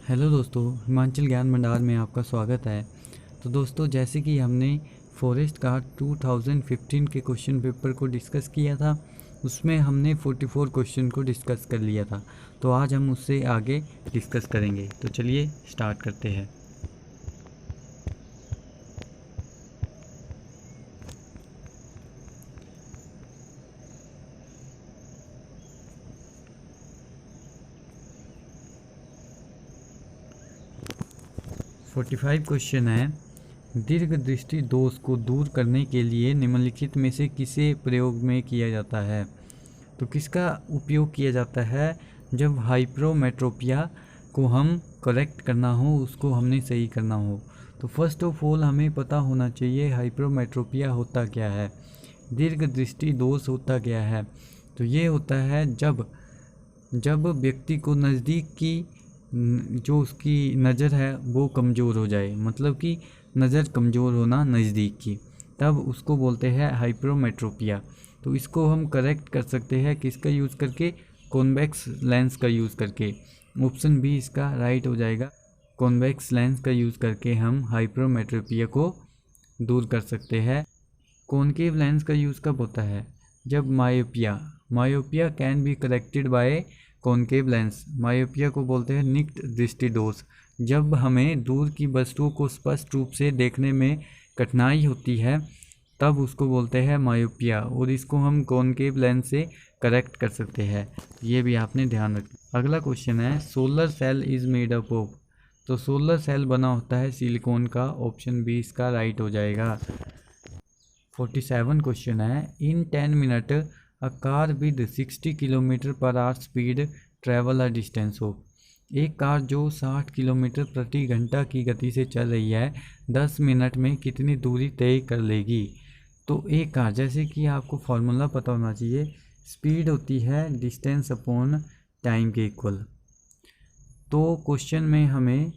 Hello दोस्तों, हिमाचल ज्ञान भंडार में आपका स्वागत है। तो दोस्तों, जैसे कि हमने फॉरेस्ट गार्ड 2015 के क्वेश्चन पेपर को डिस्कस किया था, उसमें हमने 44 क्वेश्चन को डिस्कस कर लिया था। तो आज हम उससे आगे डिस्कस करेंगे। तो चलिए स्टार्ट करते हैं। फोर्टी फाइव क्वेश्चन है, दीर्घ दृष्टि दोष को दूर करने के लिए निम्नलिखित में से किसे प्रयोग में किया जाता है। तो किसका उपयोग किया जाता है जब हाइपरोमेट्रोपिया को हम करेक्ट करना हो, उसको हमने सही करना हो। तो फर्स्ट ऑफ ऑल हमें पता होना चाहिए हाइपरोमेट्रोपिया होता क्या है, दीर्घ दृष्टि दोष होता क्या है। तो ये होता है जब व्यक्ति को नज़दीक की जो उसकी नज़र है वो कमज़ोर हो जाए, मतलब कि नज़र कमज़ोर होना नज़दीक की, तब उसको बोलते हैं हाइपरोमेट्रोपिया। तो इसको हम करेक्ट कर सकते हैं किसका यूज़ करके, कॉन्वेक्स लेंस का यूज़ करके। ऑप्शन बी इसका राइट हो जाएगा। कॉन्वेक्स लेंस का यूज़ करके हम हाइपरोमेट्रोपिया को दूर कर सकते हैं। कॉनकेव लेंस का यूज़ कब होता है, जब myopia can be corrected bye concave lens. Myopia को बोलते हैं निकट दृष्टि दोष। जब हमें दूर की वस्तुओं को स्पष्ट रूप से देखने में कठिनाई होती है तब उसको बोलते हैं मायोपिया, और इसको हम कॉनकेव लेंस से करेक्ट कर सकते हैं। ये भी आपने ध्यान रखना। अगला क्वेश्चन है, solar cell is made up of. तो सोलर सेल बना होता है सिलिकॉन का। ऑप्शन बी इसका राइट हो जाएगा। 47 क्वेश्चन है, इन 10 minute a car with 60 kilometre per hour speed travel a distance of. एक कार जो 60 किलोमीटर प्रति घंटा की गति से चल रही है 10 मिनट में कितनी दूरी तय कर लेगी। तो एक कार, जैसे कि आपको फॉर्मूला पता होना चाहिए, स्पीड होती है डिस्टेंस अपॉन टाइम के इक्वल। तो क्वेश्चन में हमें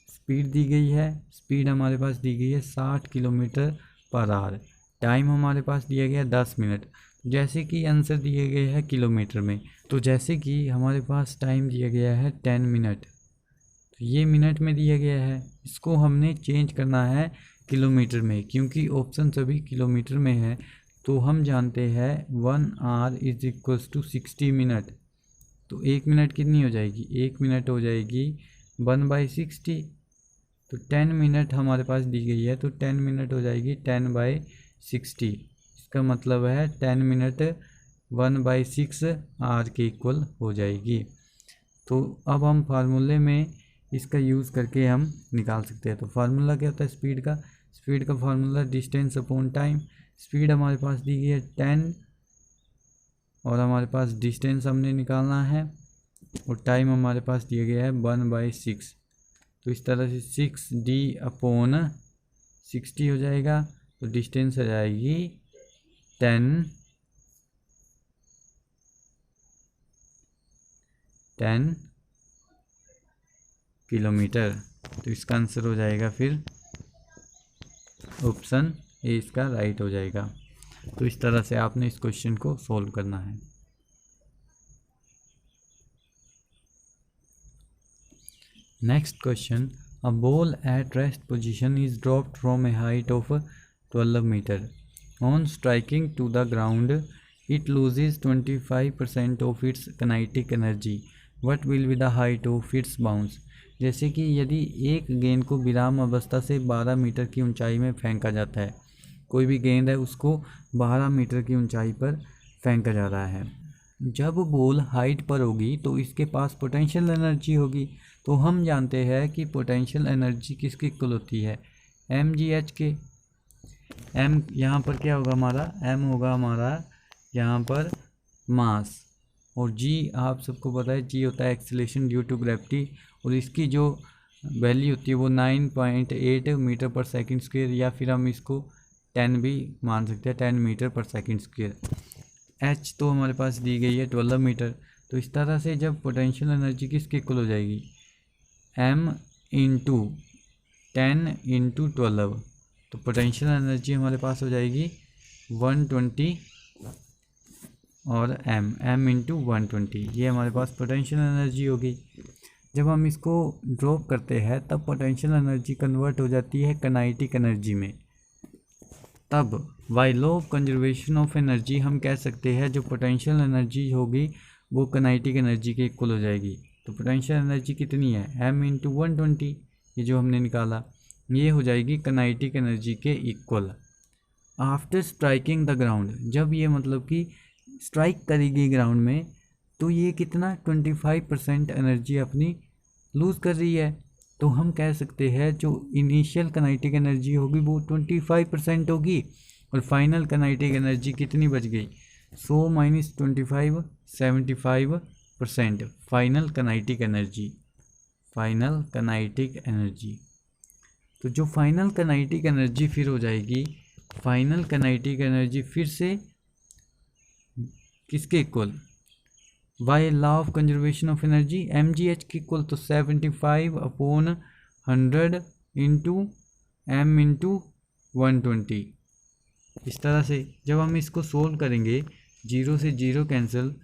स्पीड दी गई है, स्पीड हमारे पास दी गई है 60 किलोमीटर पर आवर, टाइम हमारे पास दिया गया 10 मिनट। जैसे कि आंसर दिए गए हैं किलोमीटर में, तो जैसे कि हमारे पास टाइम दिया गया है 10 मिनट, तो ये मिनट में दिया गया है, इसको हमने चेंज करना है किलोमीटर में, क्योंकि ऑप्शन सभी किलोमीटर में है। तो हम जानते हैं 1 hour is equals to 60 minute. तो 1 मिनट कितनी हो जाएगी, 1 मिनट हो जाएगी 1/60। तो 10 मिनट हमारे पास दी गई है, तो 10 मिनट हो जाएगी 10/60। इसका मतलब है 10 मिनट 1/6 आवर के इक्वल हो जाएगी। तो अब हम फार्मूले में इसका यूज़ करके हम निकाल सकते हैं। तो फार्मूला क्या होता है स्पीड का formula distance upon time. Speed हमारे पास दी गई है 10 और हमारे पास डिस्टेंस हमने निकालना है, और टाइम हमारे पास दिया गया है 1/6। तो इस तरह से 6D/60 हो जाएगा। तो डिस्टेंस आ जाएगी 10 किलोमीटर। तो इसका आंसर हो जाएगा फिर ऑप्शन ए, इसका राइट हो जाएगा। तो इस तरह से आपने इस क्वेश्चन को सॉल्व करना है। Next question, a ball at rest position is dropped from a height of 12 meter. On striking to the ground, it loses 25% of its kinetic energy. What will be the height of its bounce? जैसे कि यदि एक गेंद को विराम अवस्था से 12 metre की ऊंचाई में फेंका जाता है, कोई भी गेंद है उसको 12 मीटर की ऊंचाई पर फेंका जा रहा है, जब बॉल हाइट पर होगी तो इसके पास पोटेंशियल एनर्जी होगी। तो हम जानते हैं कि पोटेंशियल एनर्जी किसकी इक्वल होती है, mgh के। m यहाँ पर क्या होगा हमारा, m होगा हमारा यहाँ पर मास, और g आप सबको पता है g होता है एक्सीलरेशन ड्यू टू ग्रेविटी, और इसकी जो वैल्यू होती है वो 9.8 मीटर पर सेकंड स्क्वायर, या फिर हम इसको 10 भी मान सकते हैं, 10 मीटर पर सेकंड स्क्वायर। h तो हमारे पास दी गई है 12 मीटर। तो इस तरह से जब पोटेंशियल एनर्जी किसके इक्वल हो जाएगी, m इंटू 10 इंटू 12, तो पोटेंशियल एनर्जी हमारे पास हो जाएगी 120 और m इंटू 120, ये हमारे पास पोटेंशियल एनर्जी होगी। जब हम इसको ड्रॉप करते हैं तब पोटेंशियल एनर्जी कन्वर्ट हो जाती है काइनेटिक एनर्जी में। तब by law of conservation of energy हम कह सकते हैं जो पोटेंशियल एनर्जी होगी वो काइनेटिक एनर्जी के इक्वल हो जाएगी। तो पोटेंशियल एनर्जी कितनी है, m इंटू 120, ये जो हमने निकाला ये हो जाएगी काइनेटिक एनर्जी के equal. After striking the ground, जब ये मतलब कि स्ट्राइक करेगी ग्राउंड में तो ये कितना 25% एनर्जी अपनी लूज़ कर रही है। तो हम कह सकते हैं जो इनिशियल काइनेटिक एनर्जी होगी वो 25% होगी और फाइनल काइनेटिक एनर्जी कितनी बच गई, 100 minus 25 75% final kinetic energy. Final kinetic energy, तो जो फाइनल काइनेटिक एनर्जी फिर हो जाएगी, फाइनल काइनेटिक एनर्जी फिर से किसके equal, by law of conservation of energy mgh के इक्वल, तो 75/100 इंटू m इंटू 120। इस तरह से जब हम इसको सोल्व करेंगे 0 से 0 कैंसिल,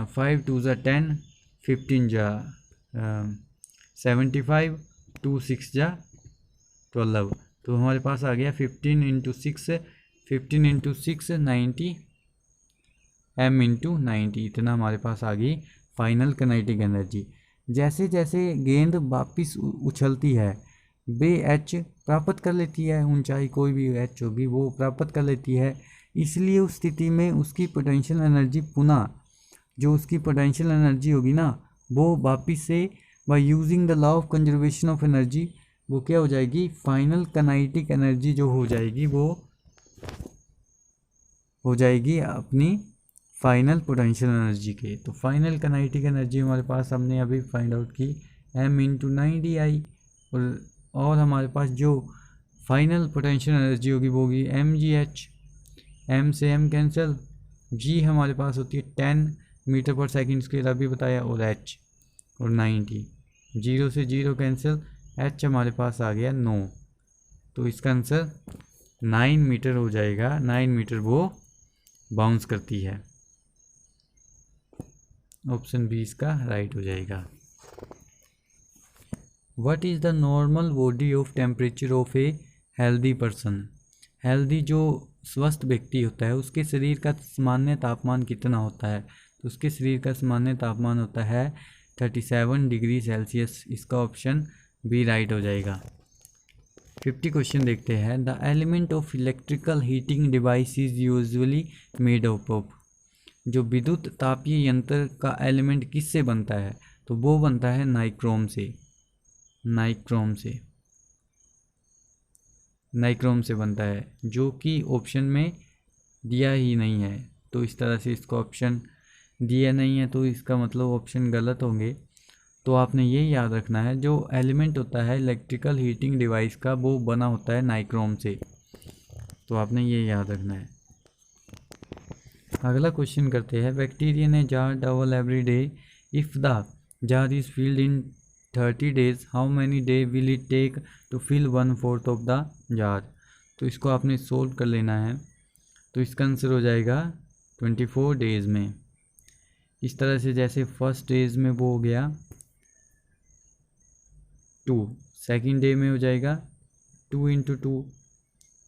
5 2 ज़ा 10, 15 जा 75, 2 6 जा 12, तो हमारे पास आ गया 15 इंटू 6, 15 इंटू 6 90, m इंटू 90, इतना हमारे पास आ गई फाइनल काइनेटिक एनर्जी। जैसे जैसे गेंद वापिस उछलती है वे h प्राप्त कर लेती है, ऊंचाई कोई भी h होगी वो प्राप्त कर लेती है, इसलिए उस स्थिति में उसकी पोटेंशियल एनर्जी पुनः जो उसकी पोटेंशियल एनर्जी होगी ना वो वापिस से by using the law of conservation of energy वो क्या हो जाएगी, फाइनल काइनेटिक एनर्जी जो हो जाएगी वो हो जाएगी अपनी फाइनल पोटेंशियल एनर्जी के। तो फाइनल काइनेटिक एनर्जी हमारे पास हमने अभी फाइंड आउट की m इंटू 90 आई, और हमारे पास जो फाइनल पोटेंशियल एनर्जी होगी वो होगी mgh, m से m कैंसिल, g हमारे पास होती है 10 मीटर पर सेकंड स्क्वायर अभी बताया, और h और 90, 0 से 0 कैंसिल, h हमारे पास आ गया 9, तो इसका आंसर 9 मीटर हो जाएगा। 9 मीटर वो बाउंस करती है, ऑप्शन बी इसका राइट हो जाएगा। What is the normal body of temperature of a healthy person, healthy जो स्वस्थ व्यक्ति होता है उसके शरीर का सामान्य तापमान कितना होता है, तो उसके शरीर का सामान्य तापमान होता है 37 डिग्री सेल्सियस, इसका ऑप्शन बी राइट हो जाएगा। 50 क्वेश्चन देखते हैं। The element of electrical heating device is usually made of, जो विद्युत तापीय यंत्र का एलिमेंट किससे बनता है, तो वो बनता है नाइक्रोम से, नाइक्रोम से बनता है, जो कि ऑप्शन में दिया ही नहीं है। तो इस तरह से इसको ऑप्शन दिया नहीं है तो इसका मतलब ऑप्शन गलत होंगे। तो आपने ये याद रखना है जो एलिमेंट होता है इलेक्ट्रिकल हीटिंग डिवाइस का वो बना होता है नाइक्रोम से, तो आपने ये याद रखना है। अगला क्वेश्चन करते हैं। बैक्टीरिया ने jar double every day, if the jar is filled in 30 days, how many day will it take to fill 1/4 of the jar. तो इसको आपने सोल्व कर लेना है, तो इसका आंसर हो जाएगा 24 डेज़ में। इस तरह से जैसे फर्स्ट डेज में वो हो गया 2, सेकेंड डे में हो जाएगा 2 इंटू 2,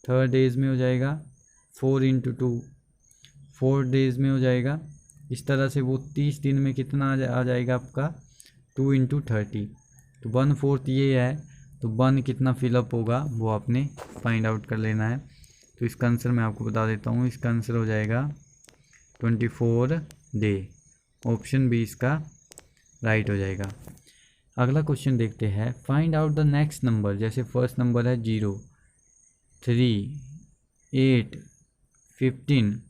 थर्ड डेज में हो जाएगा 4 इंटू 2, फोर्थ डेज में हो जाएगा, इस तरह से वो 30 दिन में कितना आ जाएगा आपका 2 इंटू 30, तो 1/4 ये है, तो 1 कितना फिलअप होगा वो आपने फाइंड आउट कर लेना है। तो इसका आंसर मैं आपको बता देता हूँ, इसका आंसर हो जाएगा 24 डे, ऑप्शन बी इसका राइट हो जाएगा। अगला क्वेश्चन देखते हैं। Find out the next number, जैसे फर्स्ट नंबर है 0, 3, 8, 15,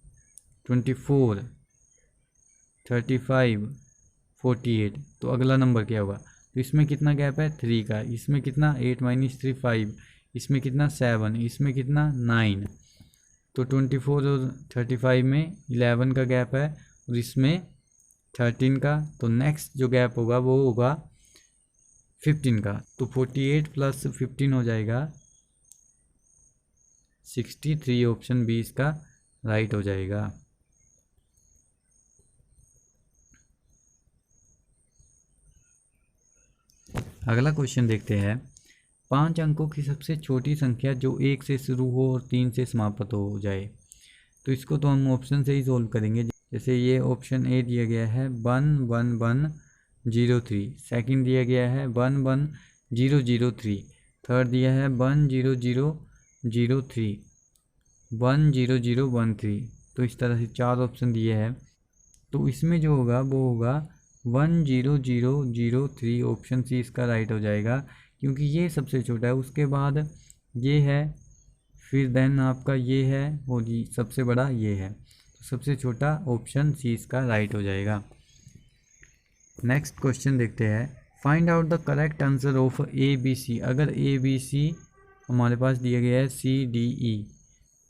24, 35, 48, तो अगला नंबर क्या होगा। तो इसमें कितना गैप है 3 का, इसमें कितना 8 - 3 5, इसमें कितना 7, इसमें कितना 9, तो 24 और 35 में 11 का गैप है और इसमें 13 का, तो नेक्स्ट जो गैप होगा वो होगा 15 का, तो 48 + 15 हो जाएगा 63, ऑप्शन बी इसका राइट हो जाएगा। अगला क्वेश्चन देखते हैं। 5 अंकों की सबसे छोटी संख्या जो 1 से शुरू हो और 3 से समाप्त हो जाए। तो इसको तो हम ऑप्शन से ही सोल्व करेंगे। जैसे ये ऑप्शन ए दिया गया है 11103, सेकंड दिया गया है 11003, थर्ड दिया है 10003, 10013। तो इस तरह से 4 ऑप्शन दिए हैं। तो इसमें जो होगा वो होगा 10003, ऑप्शन सी इसका राइट हो जाएगा, क्योंकि ये सबसे छोटा है। उसके बाद ये है, फिर देन आपका ये है और सबसे बड़ा ये है। तो सबसे छोटा ऑप्शन सी इसका राइट हो जाएगा। नेक्स्ट क्वेश्चन देखते हैं। Find out the correct answer of A B C. अगर ए बी सी हमारे पास दिया गया है सी डी ई,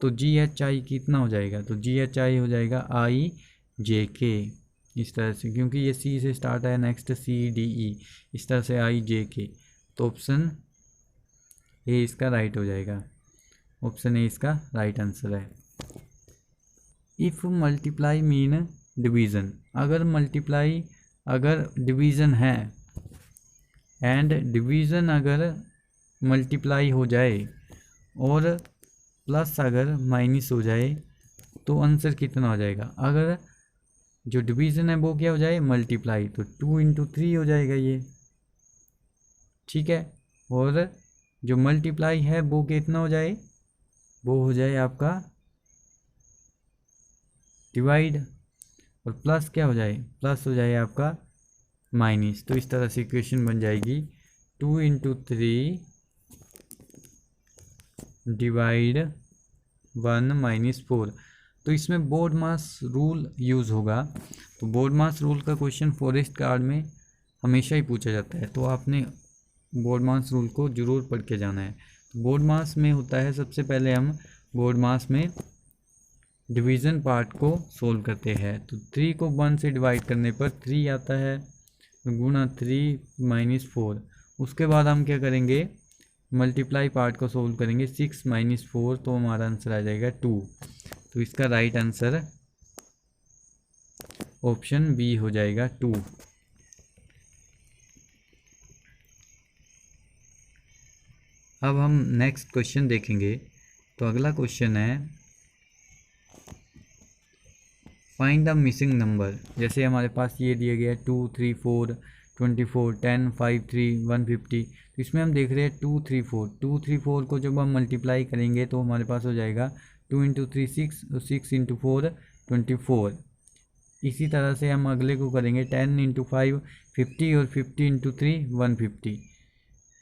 तो जी एच आई कितना हो जाएगा? तो जी एच आई हो जाएगा आई जे के, इस तरह से, क्योंकि ये सी से स्टार्ट है। नेक्स्ट सी डी ई, इस तरह से आई जे के। तो ऑप्शन ए इसका राइट हो जाएगा। ऑप्शन ए इसका राइट आंसर है। If multiply mean division. अगर डिवीज़न है एंड डिवीज़न अगर मल्टीप्लाई हो जाए और प्लस अगर माइनस हो जाए तो आंसर कितना हो जाएगा? अगर जो डिवीज़न है वो क्या हो जाए? मल्टीप्लाई, तो 2 × 3 हो जाएगा ये, ठीक है। और जो मल्टीप्लाई है वो कितना हो जाए? वो हो जाए आपका डिवाइड, और प्लस क्या हो जाए? प्लस हो जाए आपका माइनस। तो इस तरह से इक्वेशन बन जाएगी 2 × 3 डिवाइड 1 - 4। तो इसमें बोर्ड मास रूल यूज़ होगा। तो बोर्ड मास रूल का क्वेश्चन फॉरेस्ट गार्ड में हमेशा ही पूछा जाता है, तो आपने बोर्ड मास रूल को ज़रूर पढ़ के जाना है। तो बोर्ड मास में होता है, सबसे पहले हम बोर्ड मास में डिवीज़न पार्ट को सोल्व करते हैं। तो 3 को 1 से डिवाइड करने पर 3 आता है, गुणा 3 - 4। उसके बाद हम क्या करेंगे? मल्टीप्लाई पार्ट को सोल्व करेंगे, 6 - 4, तो हमारा आंसर आ जाएगा 2। तो इसका राइट आंसर ऑप्शन बी हो जाएगा 2। अब हम नेक्स्ट क्वेश्चन देखेंगे। तो अगला क्वेश्चन है फाइंड द मिसिंग नंबर। जैसे हमारे पास ये दिया गया है 2 3 4 24 10 5 3 150। तो इसमें हम देख रहे हैं 2 3 4। 2 3 4 को जब हम मल्टीप्लाई करेंगे तो हमारे पास हो जाएगा 2 × 3 6, 6 × 4 24। इसी तरह से हम अगले को करेंगे 10 × 5 50 और 50 × 3 150।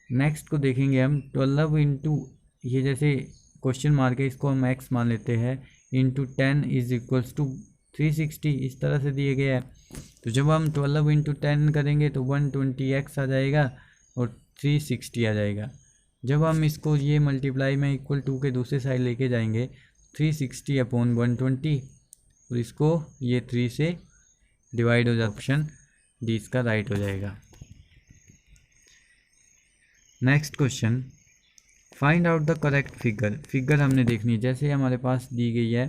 नेक्स्ट को देखेंगे हम 12 इंटू, ये जैसे क्वेश्चन मार्क है इसको हम x मान लेते हैं, इंटू 10 = 360, इस तरह से दिए गया है। तो जब हम 12 × 10 करेंगे तो 120x आ जाएगा और 360 आ जाएगा। जब हम इसको ये मल्टीप्लाई में =2 के दूसरे साइड लेके जाएंगे 360/120, और इसको ये 3 से डिवाइड हो जाए। ऑप्शन डी इसका राइट हो जाएगा। Next question, find out the correct figure. Figure हमने देखनी है, जैसे हमारे पास दी गई है,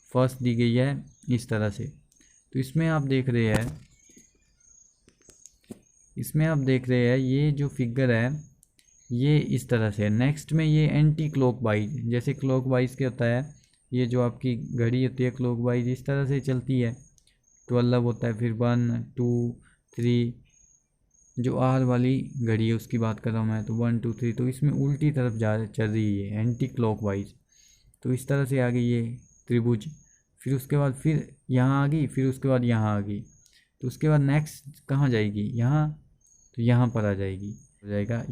फर्स्ट दी गई है इस तरह से। तो इसमें आप देख रहे हैं ये जो फिगर है ये इस तरह से है। नेक्स्ट में ये एंटी क्लॉकवाइज, जैसे क्लॉकवाइज क्या होता है, ये जो आपकी घड़ी होती है क्लॉकवाइज इस तरह से चलती है। 12 होता है, फिर 1 2 3, जो आर वाली घड़ी है उसकी बात कर रहा हूँ मैं, तो 1 2 3। तो इसमें उल्टी तरफ चल रही है एंटी क्लॉकवाइज। तो इस तरह से आ गई ये त्रिभुज, फिर उसके बाद फिर यहाँ आ गई, फिर उसके बाद यहाँ आ गई। तो उसके बाद नेक्स्ट कहाँ जाएगी? यहाँ, तो यहाँ पर आ जाएगी, हो जाएगा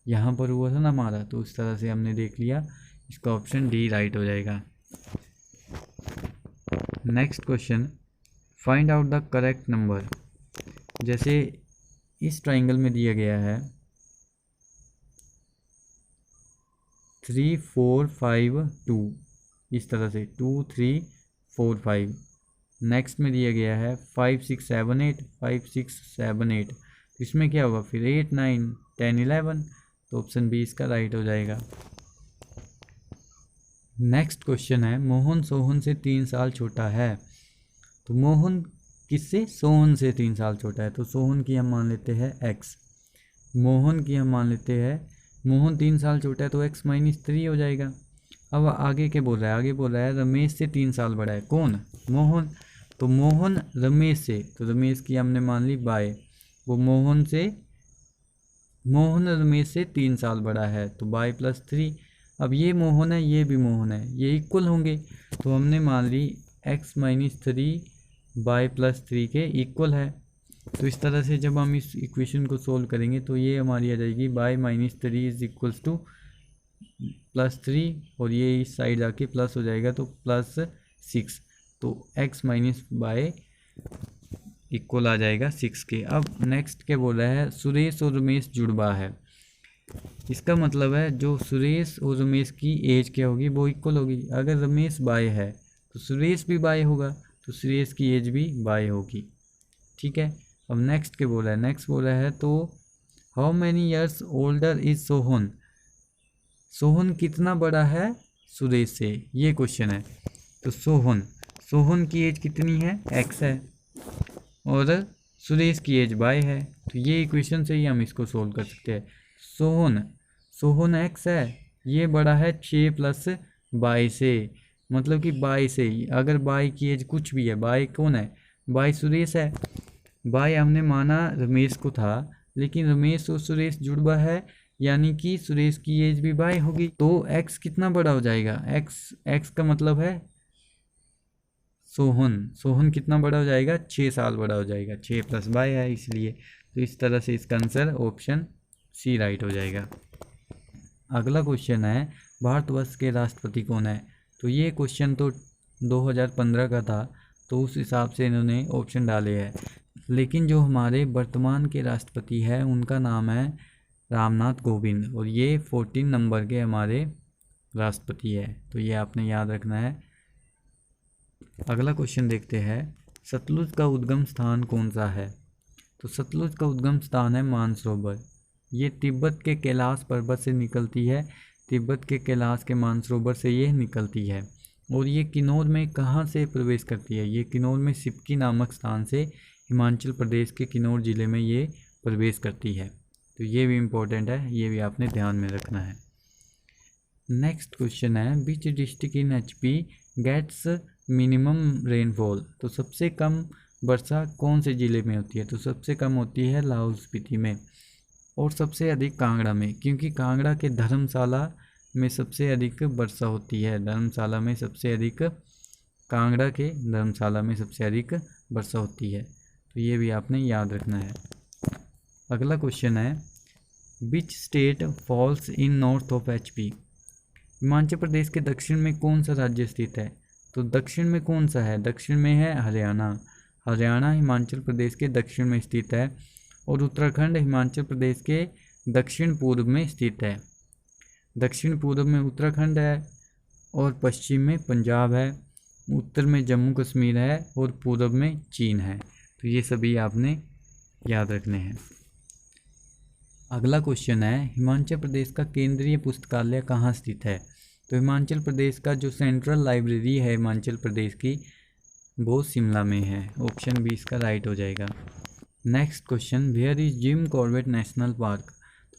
यहाँ पर हुआ था ना हमारा। तो उस तरह से हमने देख लिया, इसका ऑप्शन डी राइट हो जाएगा। Next question, find out the correct number. जैसे इस ट्राइंगल में दिया गया है 3 4 5 2, इस तरह से 2 3 4 5। नेक्स्ट में दिया गया है 5 6 7 8 5 6 7 8। तो इसमें क्या होगा फिर 8 9 10 11। तो ऑप्शन बी इसका राइट हो जाएगा। नेक्स्ट क्वेश्चन है, मोहन सोहन से 3 साल छोटा है। तो मोहन किससे? सोहन से 3 साल छोटा है। तो सोहन की हम मान लेते हैं x। मोहन की हम मान लेते हैं, मोहन 3 साल छोटा है तो x माइनस 3 हो जाएगा। अब आगे क्या बोल रहा है, आगे बोल रहा है रमेश से 3 साल बड़ा है, कौन, मोहन। तो मोहन रमेश से, तो रमेश की हमने मान ली बाय, वो मोहन रमेश से 3 साल बड़ा है तो बाय प्लस 3। अब ये मोहन है, ये भी मोहन है, ये इक्वल होंगे, तो हमने मान ली x माइनस 3 बाय प्लस 3 के इक्वल है। तो इस तरह से जब हम इस इक्वेशन को सोल्व करेंगे तो ये हमारी आ जाएगी bye minus 3 is equals two plus 3, और ये इस साइड आके प्लस हो जाएगा तो प्लस 6, तो x माइनस बाय इक्वल आ जाएगा 6 के। अब नेक्स्ट क्या बोल रहा है, सुरेश और रमेश जुड़वा है। इसका मतलब है जो सुरेश और रमेश की एज क्या होगी, वो इक्वल होगी। अगर रमेश बाय है तो सुरेश भी बाय होगा, तो सुरेश की एज भी बाय होगी, ठीक है। अब नेक्स्ट क्या बोल रहा है, नेक्स्ट बोल रहा है तो how many years older is Sohan, Sohan कितना बड़ा है सुरेश से, ये क्वेश्चन है। तो सोहन की एज कितनी है, x है, और सुरेश की एज y है, तो ये इक्वेशन से ही हम इसको सोल्व कर सकते हैं। सोहन x है, ये बड़ा है 6 प्लस बाई से, मतलब कि बाई से ही, अगर बाई की एज कुछ भी है, बाई कौन है, बाई सुरेश है। बाई हमने माना रमेश को था, लेकिन रमेश और सुरेश जुड़वा है, यानी कि सुरेश की एज भी बाई होगी, तो x कितना बड़ा हो जाएगा, x का मतलब है सोहन कितना बड़ा हो जाएगा, 6 साल बड़ा हो जाएगा, 6 प्लस बाई है इसलिए। तो इस तरह से इसका आंसर ऑप्शन सी राइट हो जाएगा। अगला क्वेश्चन है भारतवर्ष के राष्ट्रपति कौन है। तो ये क्वेश्चन तो 2015 का था, तो उस हिसाब से इन्होंने ऑप्शन डाले हैं, लेकिन जो हमारे वर्तमान के राष्ट्रपति है उनका नाम है रामनाथ कोविंद, और ये 14 नंबर के हमारे राष्ट्रपति है, तो ये आपने याद रखना है। अगला क्वेश्चन देखते हैं, सतलुज का उद्गम स्थान कौन सा है। तो सतलुज का उद्गम स्थान है मानसरोवर, ये तिब्बत के कैलाश पर्वत से निकलती है, तिब्बत के कैलाश के मानसरोवर से ये निकलती है। और ये किन्नौर में कहाँ से प्रवेश करती है, ये किन्नौर में सिपकी नामक स्थान से हिमाचल प्रदेश के किन्नौर जिले में ये प्रवेश करती है, तो ये भी इम्पोर्टेंट है, ये भी आपने ध्यान में रखना है। नेक्स्ट क्वेश्चन है which district in HP gets minimum rainfall. तो सबसे कम वर्षा कौन से ज़िले में होती है, तो सबसे कम होती है लाहौल स्पीति में, और सबसे अधिक कांगड़ा में, क्योंकि कांगड़ा के धर्मशाला में सबसे अधिक वर्षा होती है, धर्मशाला में सबसे अधिक, कांगड़ा के धर्मशाला में सबसे अधिक वर्षा होती है, तो ये भी आपने याद रखना है। अगला क्वेश्चन है which state falls in north of HP। Himachal Pradesh के दक्षिण में कौन सा राज्य स्थित है, तो दक्षिण में कौन सा है, दक्षिण में है हरियाणा, हरियाणा हिमाचल प्रदेश के दक्षिण में स्थित है, और उत्तराखंड हिमाचल प्रदेश के दक्षिण पूर्व में स्थित है। दक्षिण पूर्व में उत्तराखंड है, और पश्चिम में पंजाब है, उत्तर में जम्मू कश्मीर है, और पूर्व में चीन है, तो ये सभी आपने याद रखने हैं। अगला क्वेश्चन है हिमाचल प्रदेश का केंद्रीय पुस्तकालय कहाँ स्थित है। तो हिमाचल प्रदेश का जो सेंट्रल लाइब्रेरी है हिमाचल प्रदेश की, वो शिमला में है, ऑप्शन बी इसका राइट हो जाएगा। Next question where is Jim Corbett National Park.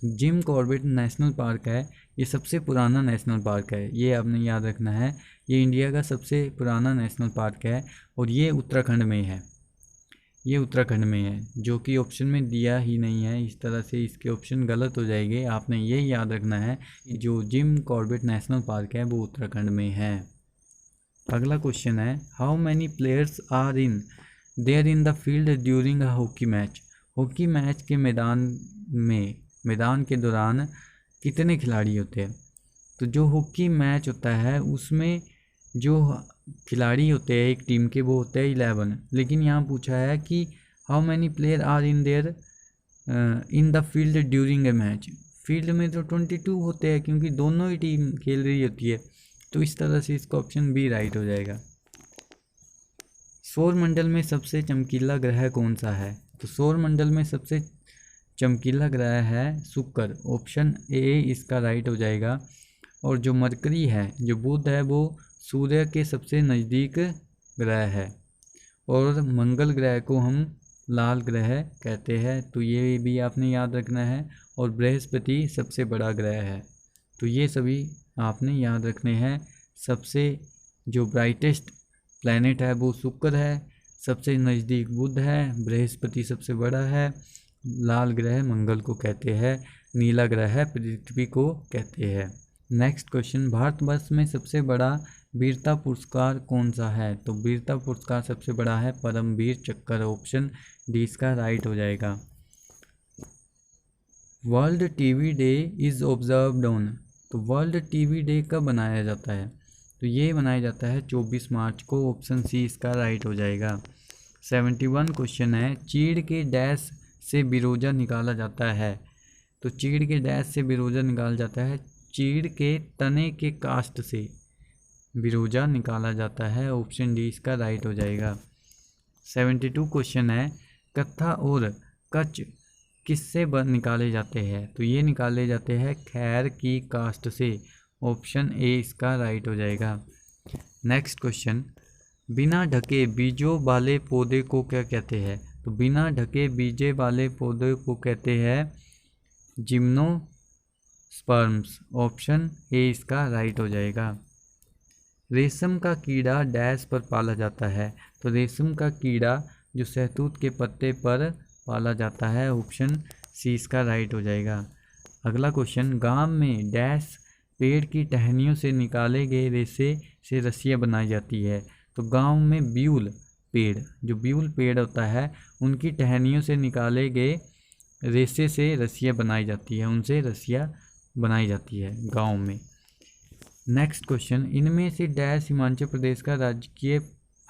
Jim Corbett National Park है, ये सबसे पुराना नेशनल पार्क है, ये आपने याद रखना है, ये इंडिया का सबसे पुराना नेशनल पार्क है, और ये उत्तराखंड में है, ये उत्तराखंड में है, जो कि ऑप्शन में दिया ही नहीं है, इस तरह से इसके ऑप्शन गलत हो जाएंगे। आपने ये याद रखना है कि जो जिम कॉर्बेट नेशनल पार्क है वो उत्तराखंड में है। अगला क्वेश्चन है how many players are in there in the field during a hockey match. Hockey match के मैदान के दौरान कितने खिलाड़ी होते हैं। तो जो हॉकी मैच होता है उसमें जो खिलाड़ी होते हैं एक टीम के वो होते हैं 11, लेकिन यहाँ पूछा है कि how many player are in there in the field during a match. Field में तो 22 होते हैं क्योंकि दोनों ही टीम खेल रही होती है, तो इस तरह से इसका ऑप्शन बी राइट हो जाएगा। सौरमंडल में सबसे चमकीला ग्रह कौन सा है। तो सौरमंडल में सबसे चमकीला ग्रह है शुक्र, ऑप्शन ए इसका राइट हो जाएगा। और जो मरकरी है, जो बुध है, वो सूर्य के सबसे नज़दीक ग्रह है, और मंगल ग्रह को हम लाल ग्रह कहते हैं, तो ये भी आपने याद रखना है। और बृहस्पति सबसे बड़ा ग्रह है, तो ये सभी आपने याद रखने हैं। सबसे जो ब्राइटेस्ट प्लैनेट है वो शुक्र है, सबसे नज़दीक बुध है, बृहस्पति सबसे बड़ा है, लाल ग्रह मंगल को कहते हैं, नीला ग्रह पृथ्वी को कहते हैं। नेक्स्ट क्वेश्चन, भारतवर्ष में सबसे बड़ा वीरता पुरस्कार कौन सा है? तो वीरता पुरस्कार सबसे बड़ा है परमवीर चक्र, ऑप्शन डी इसका राइट हो जाएगा। World TV day is observed on, तो वर्ल्ड टीवी डे कब मनाया जाता है? तो ये मनाया जाता है 24 मार्च को, ऑप्शन सी इसका राइट हो जाएगा। 71 क्वेश्चन है, चीड़ के डैश से बिरोजा निकाला जाता है? तो चीड़ के डैश से बिरोजा निकाला जाता है, चीड़ के तने के कास्ट से बिरोजा निकाला जाता है, ऑप्शन डी इसका राइट हो जाएगा। 72 क्वेश्चन है, कत्था और कच्छ किससे निकाले जाते हैं? तो ये निकाले जाते हैं खैर की कास्ट से, ऑप्शन ए इसका राइट हो जाएगा। नेक्स्ट क्वेश्चन, बिना ढके बीजों वाले पौधे को क्या कहते हैं? तो बिना ढके बीजे वाले पौधे को कहते हैं जिम्नोस्पर्म्स, ऑप्शन ए इसका राइट हो जाएगा। रेशम का कीड़ा डैश पर पाला जाता है? तो रेशम का कीड़ा जो शहतूत के पत्ते पर पाला जाता है, ऑप्शन सी इसका राइट हो जाएगा। अगला क्वेश्चन, गांव में डैश पेड़ की टहनियों से निकाले गए रेशे से रस्सियाँ बनाई जाती है? तो गांव में ब्यूल पेड़, जो ब्यूल पेड़ होता है उनकी टहनियों से निकाले गए रेशे से रस्सियाँ बनाई जाती है, उनसे रस्सियाँ बनाई जाती है गाँव में। नेक्स्ट क्वेश्चन, इनमें से डैश हिमाचल प्रदेश का राजकीय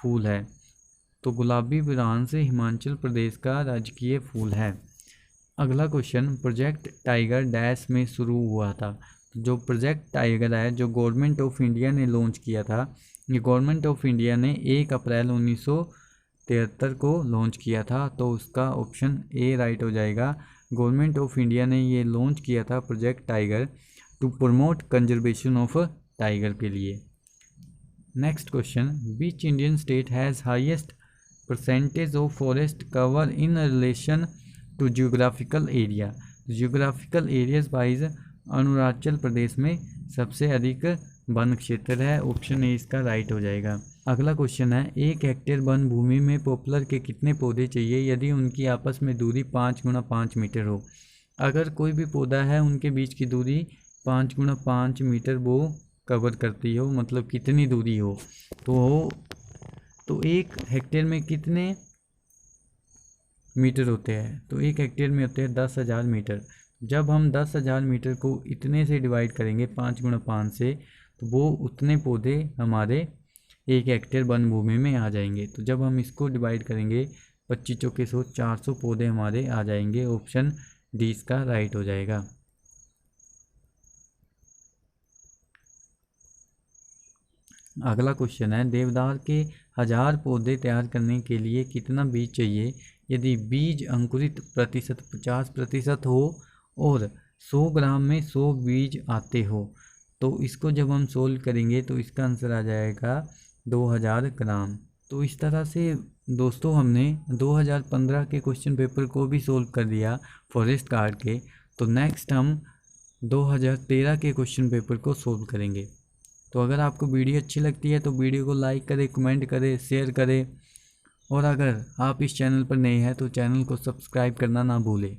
फूल है? तो गुलाबी वृक्षांश हिमाचल प्रदेश का राजकीय फूल है। अगला क्वेश्चन, प्रोजेक्ट टाइगर डैश में शुरू हुआ था? जो प्रोजेक्ट टाइगर है जो गवर्नमेंट ऑफ इंडिया ने लॉन्च किया था, ये गवर्नमेंट ऑफ इंडिया ने 1 अप्रैल 1973 को लॉन्च किया था, तो उसका ऑप्शन ए राइट हो जाएगा। गवर्नमेंट ऑफ इंडिया ने ये लॉन्च किया था Project Tiger to promote conservation of tiger के लिए। Next question, which Indian state has highest percentage of forest cover in relation to geographical area? Geographical areas wise Arunachal Pradesh में सबसे अधिक वन क्षेत्र है, ऑप्शन ए इसका राइट हो जाएगा। अगला क्वेश्चन है, 1 हेक्टेयर वन भूमि में पॉपुलर के कितने पौधे चाहिए यदि उनकी आपस में दूरी 5 × 5 मीटर हो? अगर कोई भी पौधा है उनके बीच की दूरी 5 × 5 मीटर वो कवर करती हो, मतलब कितनी दूरी हो, तो 1 हेक्टेयर में कितने मीटर होते हैं? तो 1 हेक्टेयर में होते हैं 10,000 मीटर। जब हम 10,000 मीटर को इतने से डिवाइड करेंगे 5 × 5 से, तो वो उतने पौधे हमारे 1 हेक्टेयर वन भूमि में आ जाएंगे। तो जब हम इसको डिवाइड करेंगे 25 चौके 100, 400 पौधे हमारे आ जाएंगे, ऑप्शन डी इसका राइट हो जाएगा। अगला क्वेश्चन है, देवदार के 1000 पौधे तैयार करने के लिए कितना बीज चाहिए यदि बीज अंकुरित प्रतिशत 50% हो और 100 ग्राम में 100 बीज आते हो? तो इसको जब हम सोल्व करेंगे तो इसका आंसर आ जाएगा 2000 ग्राम। तो इस तरह से दोस्तों हमने 2015 के क्वेश्चन पेपर को भी सोल्व कर दिया फॉरेस्ट गार्ड के। तो नेक्स्ट हम 2013 के क्वेश्चन पेपर को सोल्व करेंगे। तो अगर आपको वीडियो अच्छी लगती है तो वीडियो को लाइक करें, कमेंट करें, शेयर करें, और अगर आप इस चैनल पर नए हैं तो चैनल को सब्सक्राइब करना ना भूलें।